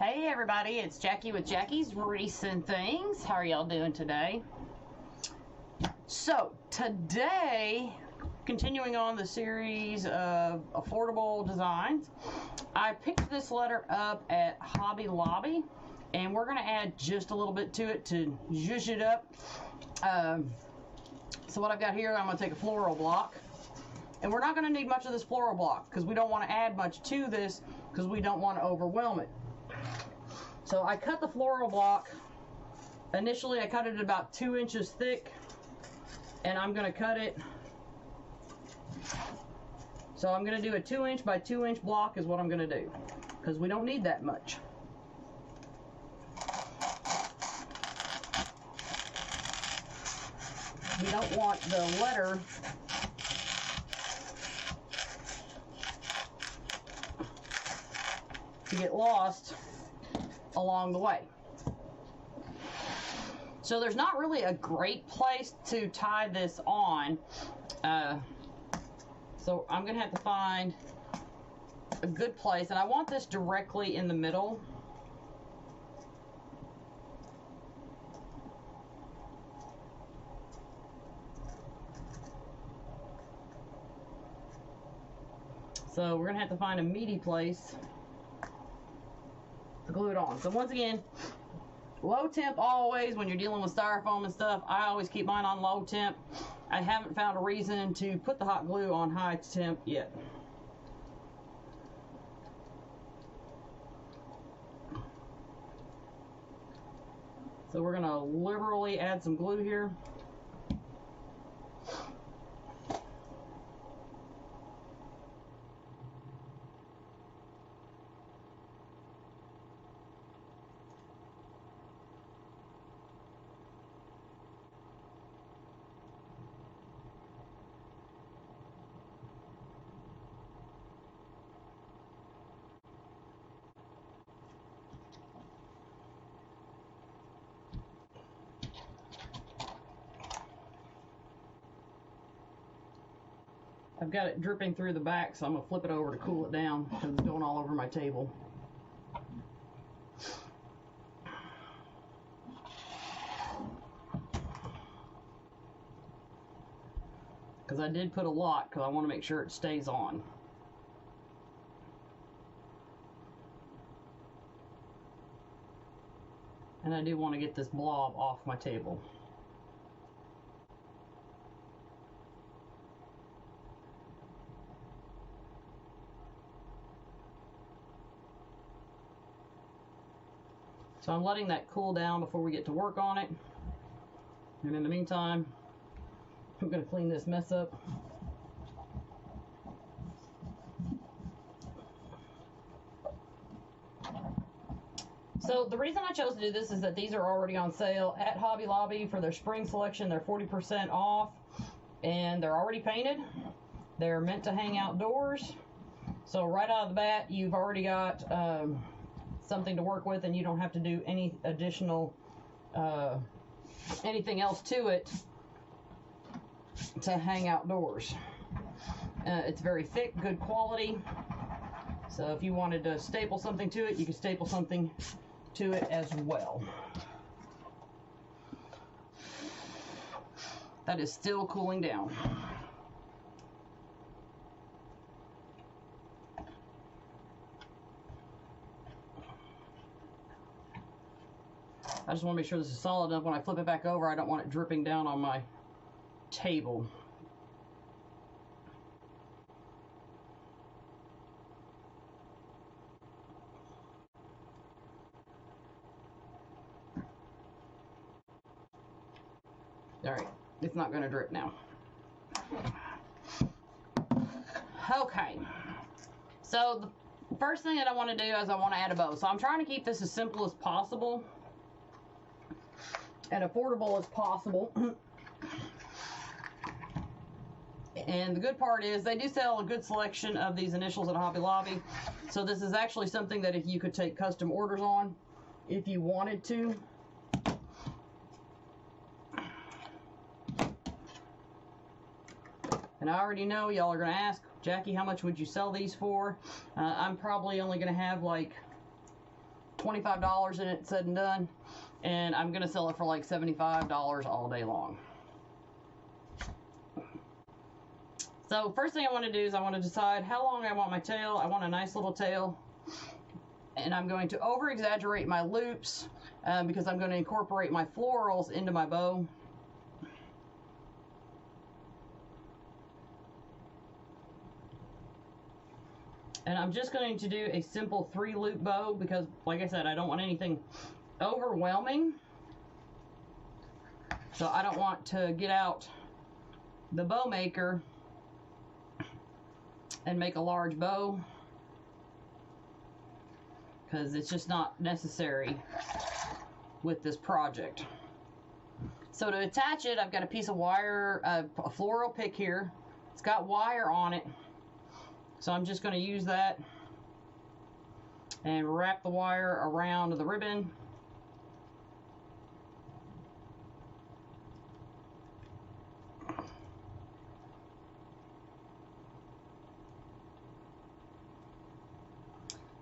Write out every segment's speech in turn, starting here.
Hey everybody, it's Jackie with Jackie's Recent Things. How are y'all doing today? So today, continuing on the series of affordable designs, I picked this letter up at Hobby Lobby and we're going to add just a little bit to it to zhuzh it up. So what I've got here, I'm going to take a floral block. And we're not going to need much of this floral block because we don't want to add much to this because we don't want to overwhelm it. So I cut the floral block. Initially I cut it about 2 inches thick and I'm going to cut it. So I'm going to do a 2 inch by 2 inch block is what I'm going to do because we don't need that much. We don't want the letter to get lost along the way. So there's not really a great place to tie this on. So I'm gonna have to find a good place, and I want this directly in the middle. So we're gonna have to find a meaty place to glue it on. So once again, low temp always when you're dealing with styrofoam and stuff. I always keep mine on low temp. I haven't found a reason to put the hot glue on high temp yet. So we're gonna liberally add some glue here. I've got it dripping through the back, so I'm going to flip it over to cool it down because it's going all over my table. Because I did put a lot because I want to make sure it stays on. And I do want to get this blob off my table. So I'm letting that cool down before we get to work on it. And in the meantime, I'm going to clean this mess up. So the reason I chose to do this is that these are already on sale at Hobby Lobby for their spring selection. They're 40% off and they're already painted. They're meant to hang outdoors. So right out of the bat, you've already got something to work with and you don't have to do any additional anything else to it to hang outdoors. It's very thick, good quality. So if you wanted to staple something to it, you can staple something to it as well. That is still cooling down. I just want to make sure this is solid enough. When I flip it back over, I don't want it dripping down on my table. All right, it's not going to drip now. Okay, so the first thing that I want to do is I want to add a bow. So I'm trying to keep this as simple as possible and affordable as possible. And the good part is they do sell a good selection of these initials at Hobby Lobby. So this is actually something that if you could take custom orders on if you wanted to. And I already know y'all are going to ask, Jackie, how much would you sell these for? I'm probably only going to have like $25 in it said and done, and I'm gonna sell it for like $75 all day long. So first thing I want to do is I want to decide how long I want my tail. I want a nice little tail, and I'm going to over exaggerate my loops because I'm going to incorporate my florals into my bow. And I'm just going to do a simple 3-loop bow because, like I said, I don't want anything overwhelming. So I don't want to get out the bow maker and make a large bow because it's just not necessary with this project. So to attach it, I've got a piece of wire, a floral pick here. It's got wire on it. So I'm just going to use that and wrap the wire around the ribbon.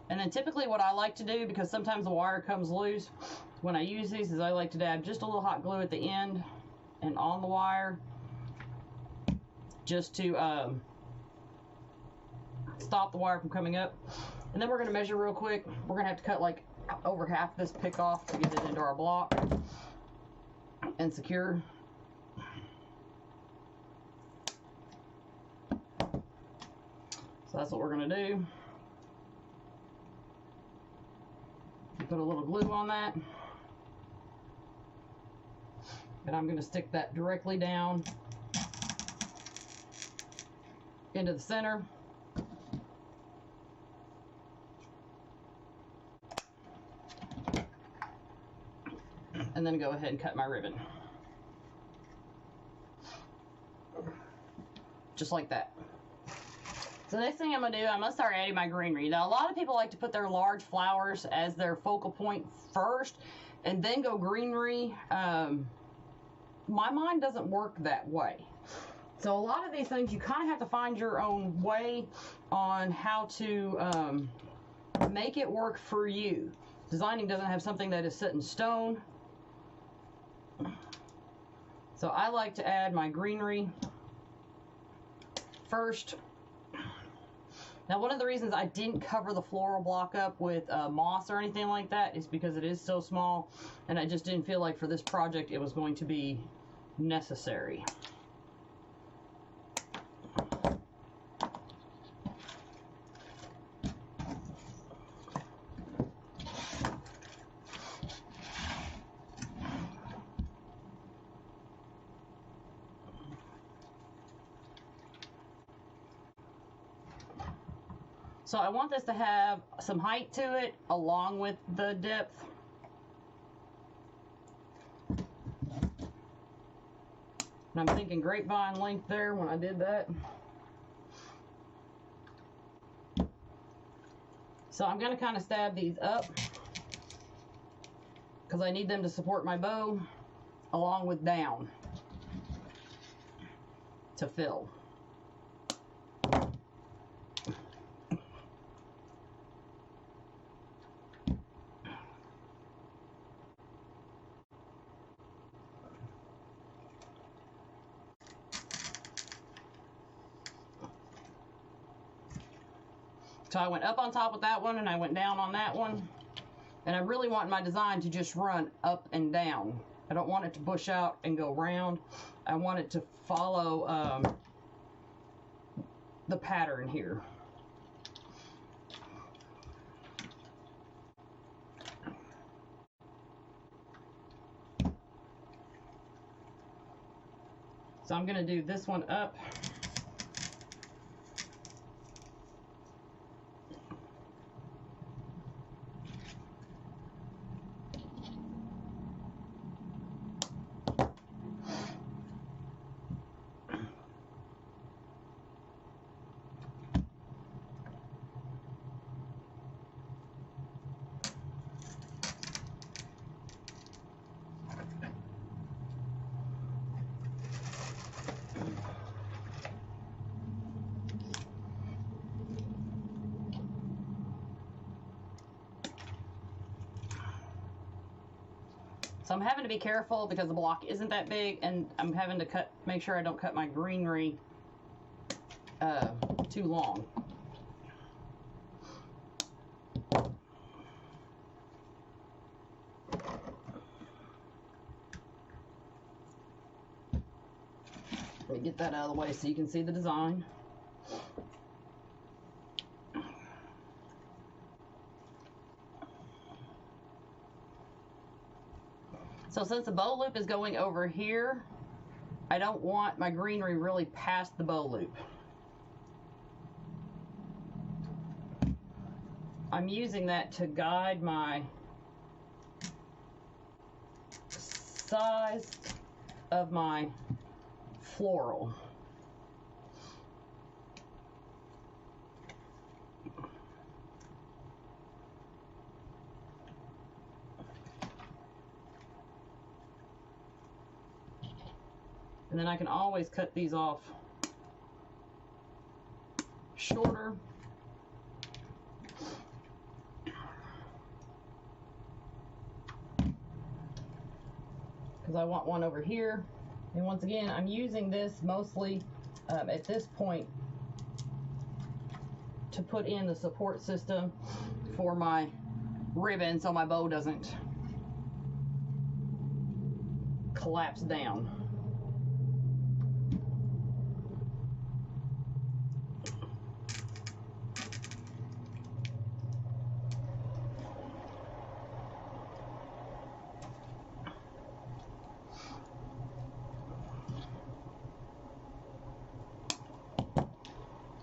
And then typically what I like to do, because sometimes the wire comes loose when I use these, is I like to dab just a little hot glue at the end and on the wire just to stop the wire from coming up. And then we're going to measure real quick. We're going to have to cut like over half this pick off to get it into our block and secure. So that's what we're going to do. Put a little glue on that. And I'm going to stick that directly down into the center. And then go ahead and cut my ribbon. Just like that. So the next thing I'm going to do, I'm going to start adding my greenery. Now, a lot of people like to put their large flowers as their focal point first and then go greenery. My mind doesn't work that way. So a lot of these things, you kind of have to find your own way on how to make it work for you. Designing doesn't have something that is set in stone. So I like to add my greenery first. Now, one of the reasons I didn't cover the floral block up with moss or anything like that is because it is so small, and I just didn't feel like for this project it was going to be necessary. So I want this to have some height to it along with the depth. And I'm thinking grapevine length there when I did that. So I'm going to kind of stab these up because I need them to support my bow along with down to fill. So I went up on top with that one and I went down on that one. And I really want my design to just run up and down. I don't want it to bush out and go round. I want it to follow the pattern here. So I'm going to do this one up. So I'm having to be careful because the block isn't that big, and I'm having to make sure I don't cut my greenery too long. Let me get that out of the way so you can see the design. So since the bow loop is going over here, I don't want my greenery really past the bow loop. I'm using that to guide my size of my floral. And then I can always cut these off shorter. Because I want one over here. And once again, I'm using this mostly at this point to put in the support system for my ribbon so my bow doesn't collapse down.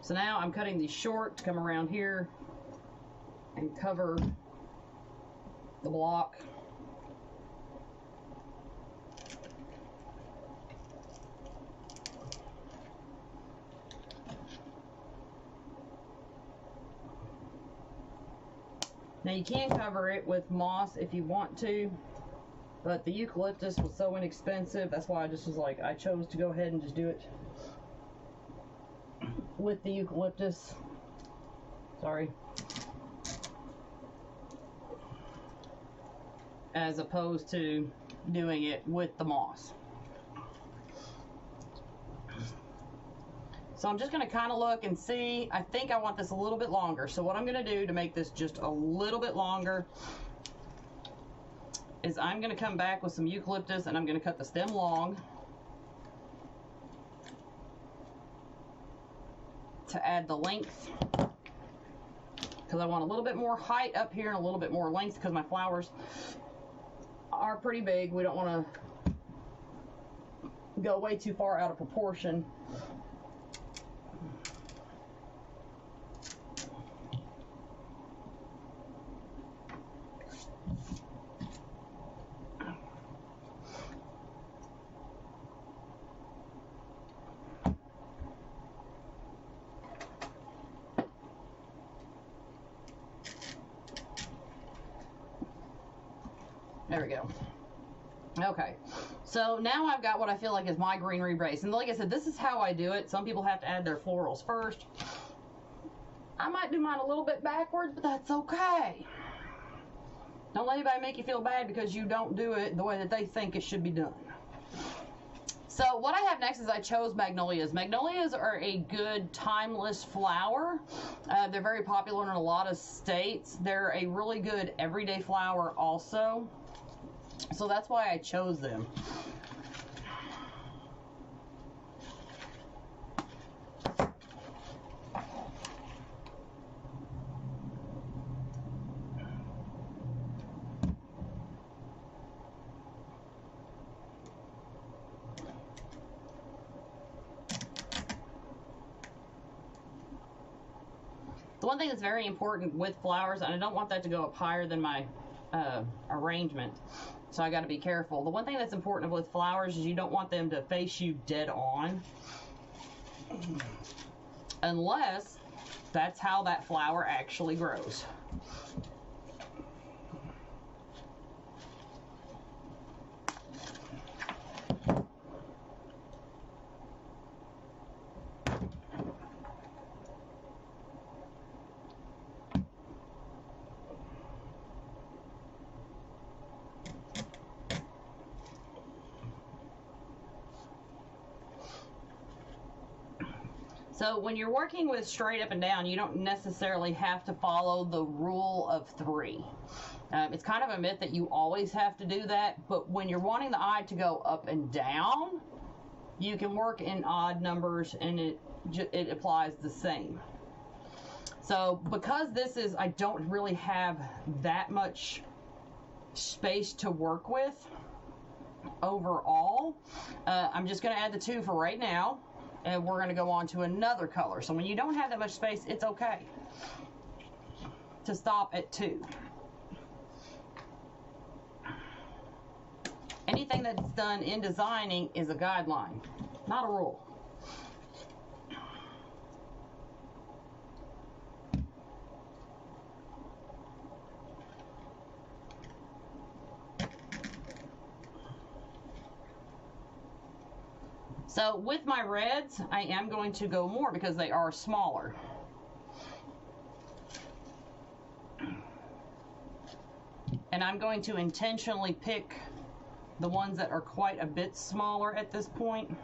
So now I'm cutting these short to come around here and cover the block. Now you can cover it with moss if you want to, but the eucalyptus was so inexpensive, that's why I just was like, I chose to go ahead and just do it with the eucalyptus. Sorry. As opposed to doing it with the moss. So I'm just going to kind of look and see. I think I want this a little bit longer. So what I'm going to do to make this just a little bit longer is I'm going to come back with some eucalyptus and I'm going to cut the stem long to add the length, because I want a little bit more height up here and a little bit more length because my flowers are pretty big. We don't want to go way too far out of proportion. There we go. Okay, so now I've got what I feel like is my greenery base. And like I said, this is how I do it. Some people have to add their florals first. I might do mine a little bit backwards, but that's okay. Don't let anybody make you feel bad because you don't do it the way that they think it should be done. So what I have next is I chose magnolias. Magnolias are a good timeless flower. They're very popular in a lot of states. They're a really good everyday flower also. So that's why I chose them. The one thing that's very important with flowers, and I don't want that to go up higher than my arrangement, so I got to be careful. The one thing that's important with flowers is you don't want them to face you dead on, unless that's how that flower actually grows. So when you're working with straight up and down, you don't necessarily have to follow the rule of 3. It's kind of a myth that you always have to do that, but when you're wanting the eye to go up and down, you can work in odd numbers and it applies the same. So because this is, I don't really have that much space to work with overall, I'm just going to add the 2 for right now, and we're going to go on to another color. So when you don't have that much space, it's okay to stop at 2. Anything that's done in designing is a guideline, not a rule. So with my reds, I am going to go more because they are smaller. And I'm going to intentionally pick the ones that are quite a bit smaller at this point.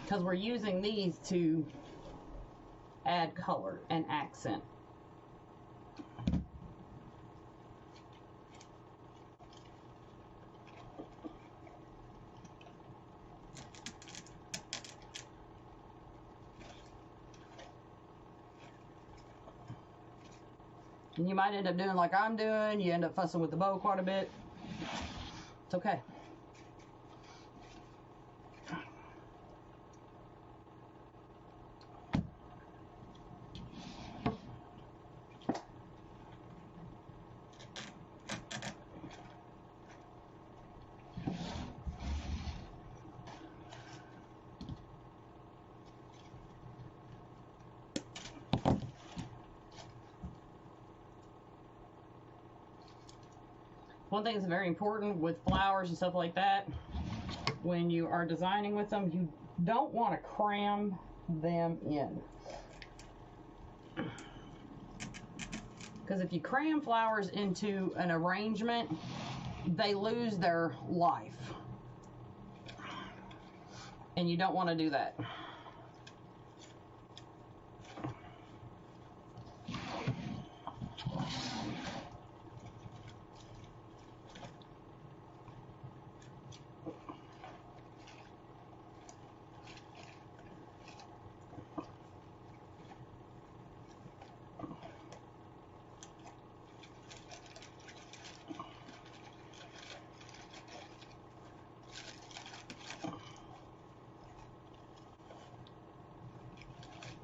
Because we're using these to add color and accent. And you might end up doing like I'm doing, you end up fussing with the bow quite a bit. It's okay. One thing that's very important with flowers and stuff like that, when you are designing with them, you don't want to cram them in. Because if you cram flowers into an arrangement, they lose their life. And you don't want to do that.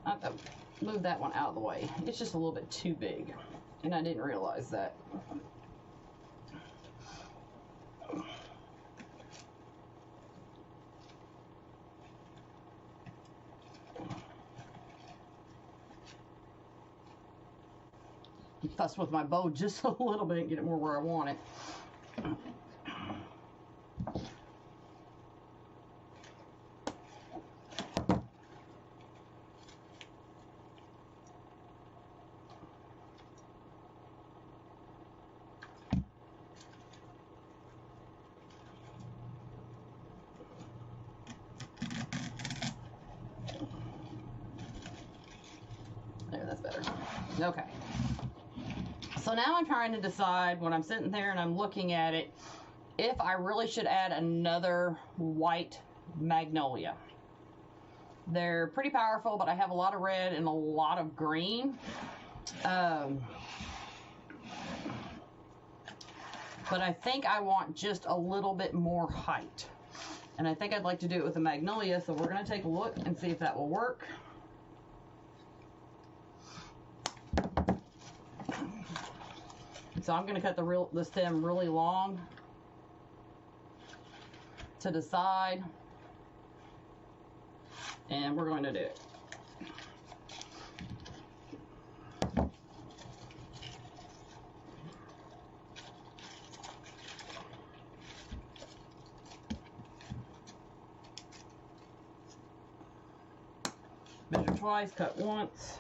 I have to move that one out of the way. It's just a little bit too big, and I didn't realize that. Fuss with my bow just a little bit and get it more where I want it. There, that's better. Okay. So now I'm trying to decide when I'm sitting there and I'm looking at it, if I really should add another white magnolia. They're pretty powerful, but I have a lot of red and a lot of green. But I think I want just a little bit more height. And I think I'd like to do it with a magnolia, so we're going to take a look and see if that will work. So I'm going to cut the stem really long to the side, and we're going to do it. Measure twice, cut once.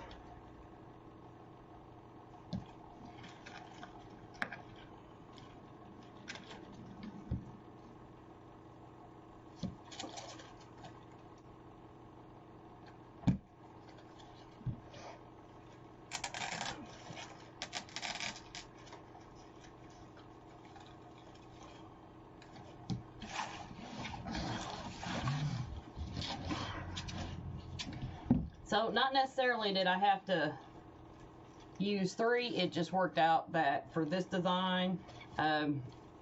So not necessarily did I have to use 3, it just worked out that for this design,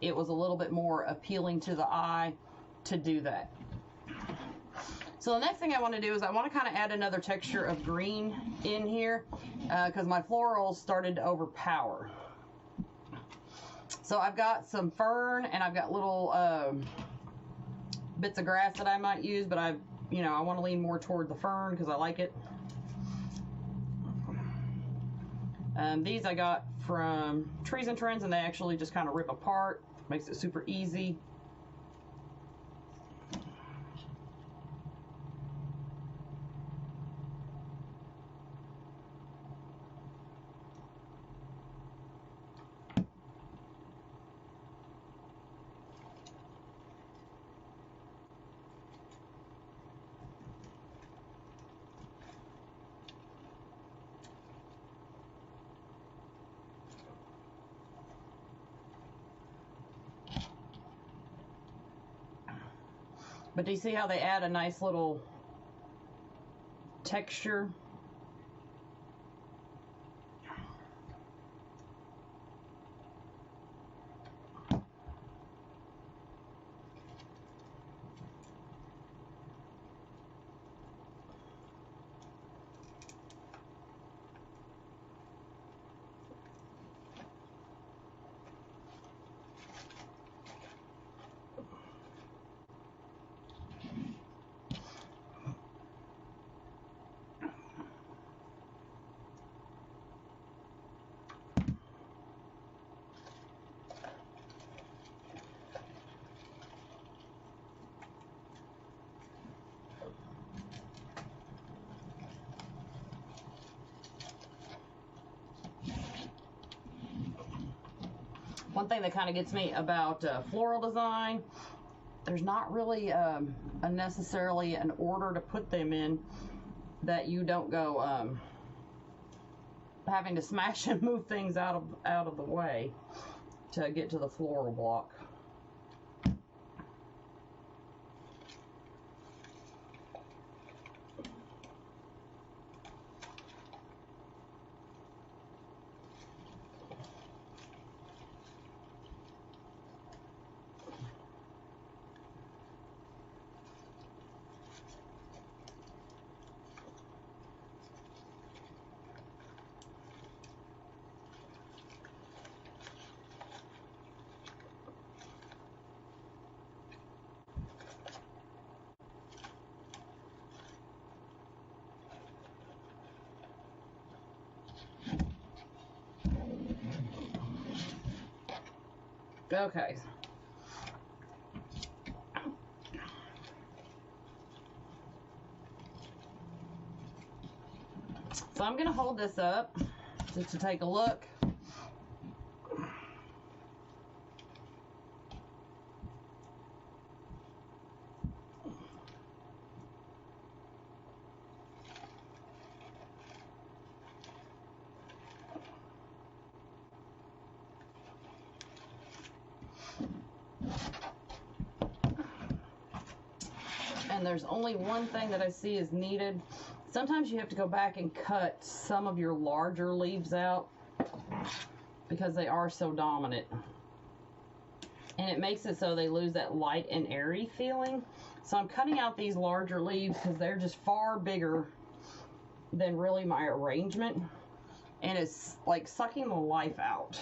it was a little bit more appealing to the eye to do that. So the next thing I want to do is I want to kind of add another texture of green in here because my florals started to overpower. So I've got some fern and I've got little bits of grass that I might use, but I want to lean more toward the fern because I like it. These I got from Trees and Trends, and they actually just kind of rip apart. Makes it super easy. But do you see how they add a nice little texture? One thing that kind of gets me about floral design, there's not really necessarily an order to put them in that you don't go having to smash and move things out of the way to get to the floral block. Okay. So I'm going to hold this up just to take a look. And there's only one thing that I see is needed. Sometimes you have to go back and cut some of your larger leaves out because they are so dominant. And it makes it so they lose that light and airy feeling. So I'm cutting out these larger leaves because they're just far bigger than really my arrangement. And it's like sucking the life out.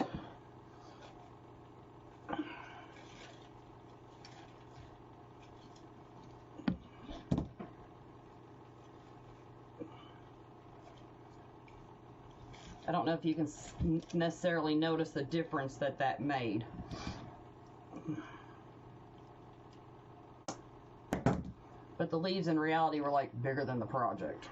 I don't know if you can necessarily notice the difference that that made. But the leaves in reality were like bigger than the project.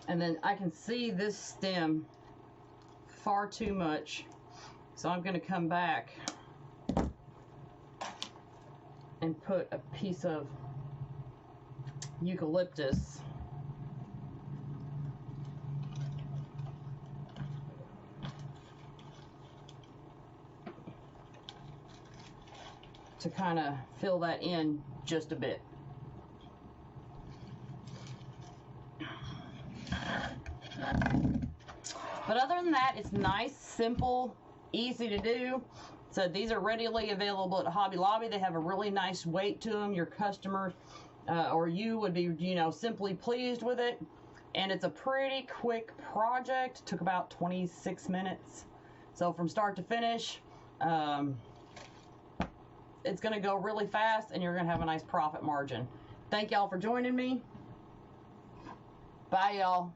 And then I can see this stem far too much, so I'm going to come back and put a piece of eucalyptus to kind of fill that in just a bit. But other than that, it's nice, simple, easy to do. So these are readily available at Hobby Lobby. They have a really nice weight to them. Your customer or you would be, you know, simply pleased with it. And it's a pretty quick project. It took about 26 minutes. So from start to finish, it's going to go really fast and you're going to have a nice profit margin. Thank y'all for joining me. Bye, y'all.